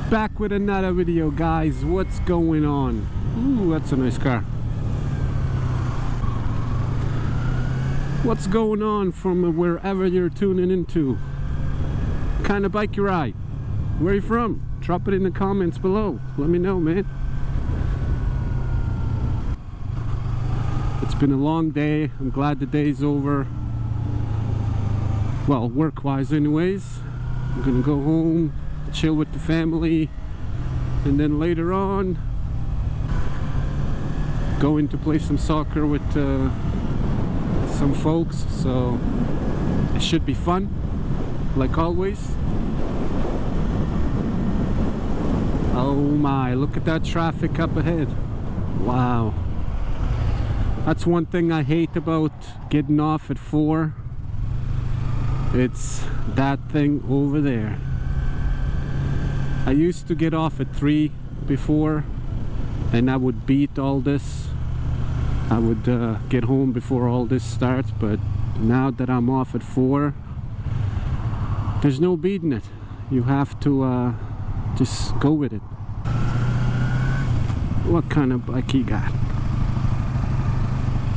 Back with another video, guys. What's going on? Ooh, that's a nice car. What's going on from wherever you're tuning into? What kind of bike you ride? Where are you from? Drop it in the comments below. Let me know, man. It's been a long day. I'm glad the day's over. Well, work-wise anyways. I'm gonna go home, chill with the family, and then later on going to play some soccer with some folks, so it should be fun like always. Oh my, look at that traffic up ahead. Wow, that's one thing I hate about getting off at 4. It's that thing over there. I used to get off at 3 before, and I would beat all this. I would get home before all this starts, but now that I'm off at 4, there's no beating it. You have to just go with it. What kind of bike you got?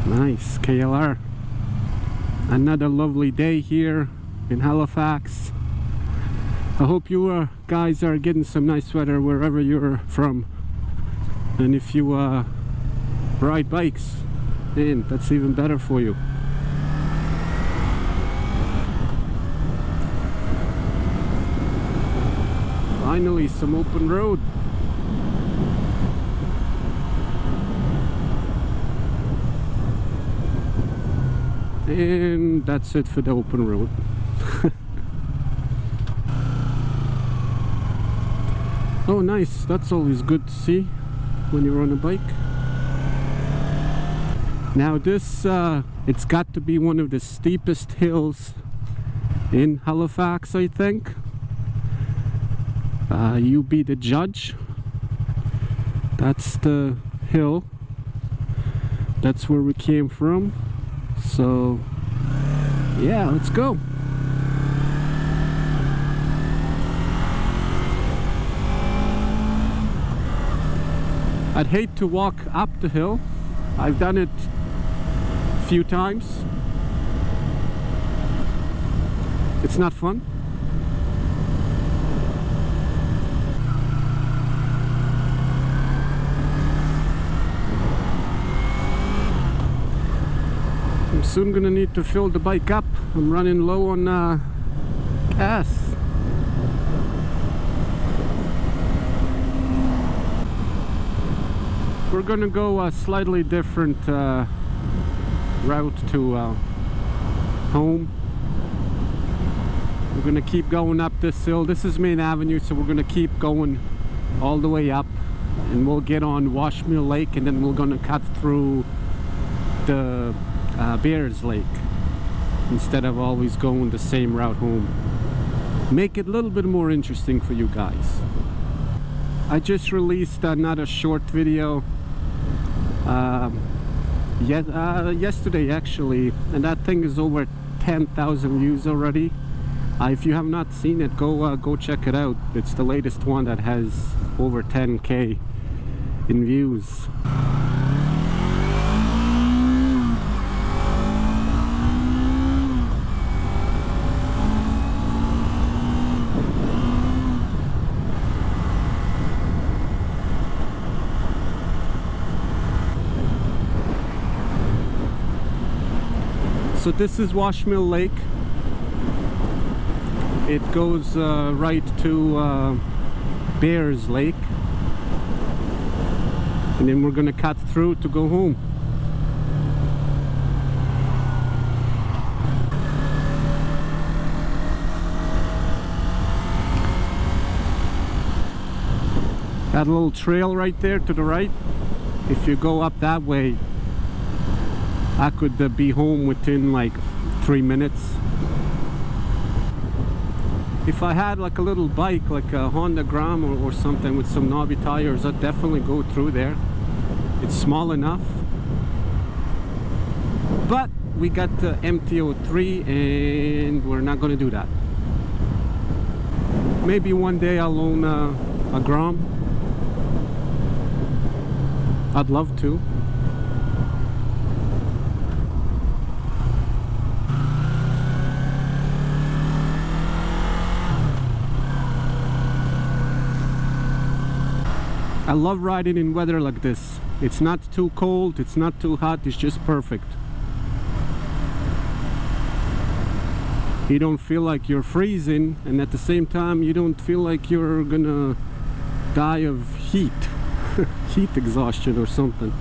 Nice, KLR. Another lovely day here in Halifax. I hope you guys are getting some nice weather wherever you're from, and if you ride bikes, man, that's even better for you. Finally, some open road. And that's it for the open road. Oh nice, that's always good to see when you're on a bike. Now this, it's got to be one of the steepest hills in Halifax, I think. You be the judge. That's the hill. That's where we came from. So yeah, let's go. I'd hate to walk up the hill. I've done it a few times. It's not fun. I'm soon gonna need to fill the bike up. I'm running low on gas. We're gonna go a slightly different route to home. We're gonna keep going up this hill. This is Main Avenue, so we're gonna keep going all the way up, and we'll get on Washmill Lake, and then we're gonna cut through the Bears Lake instead of always going the same route home. Make it a little bit more interesting for you guys. I just released another short video yesterday actually, and that thing is over 10,000 views already. If you have not seen it, go check it out. It's the latest one that has over 10K in views. So this is Washmill Lake. It goes right to Bears Lake, and then we're gonna cut through to go home. That little trail right there to the right, if you go up that way, I could be home within like 3 minutes. If I had like a little bike, like a Honda Gram or something with some knobby tires, I'd definitely go through there. It's small enough. But we got the MT-03 and we're not gonna do that. Maybe one day I'll own a Grom? I'd love to. I love riding in weather like this. It's not too cold, it's not too hot, it's just perfect. You don't feel like you're freezing, and at the same time you don't feel like you're gonna die of heat. Heat exhaustion or something.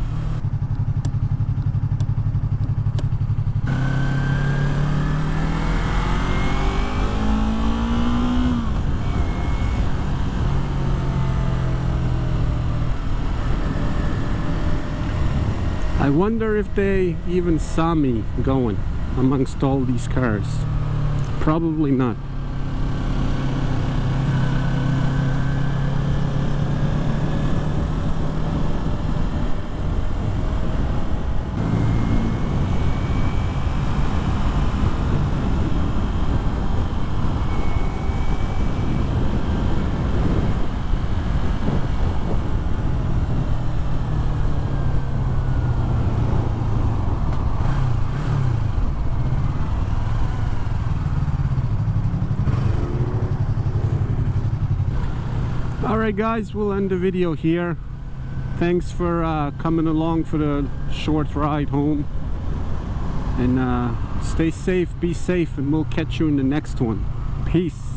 I wonder if they even saw me going amongst all these cars. Probably not. Alright guys, we'll end the video here. Thanks for coming along for the short ride home. And stay safe, be safe, and we'll catch you in the next one. Peace.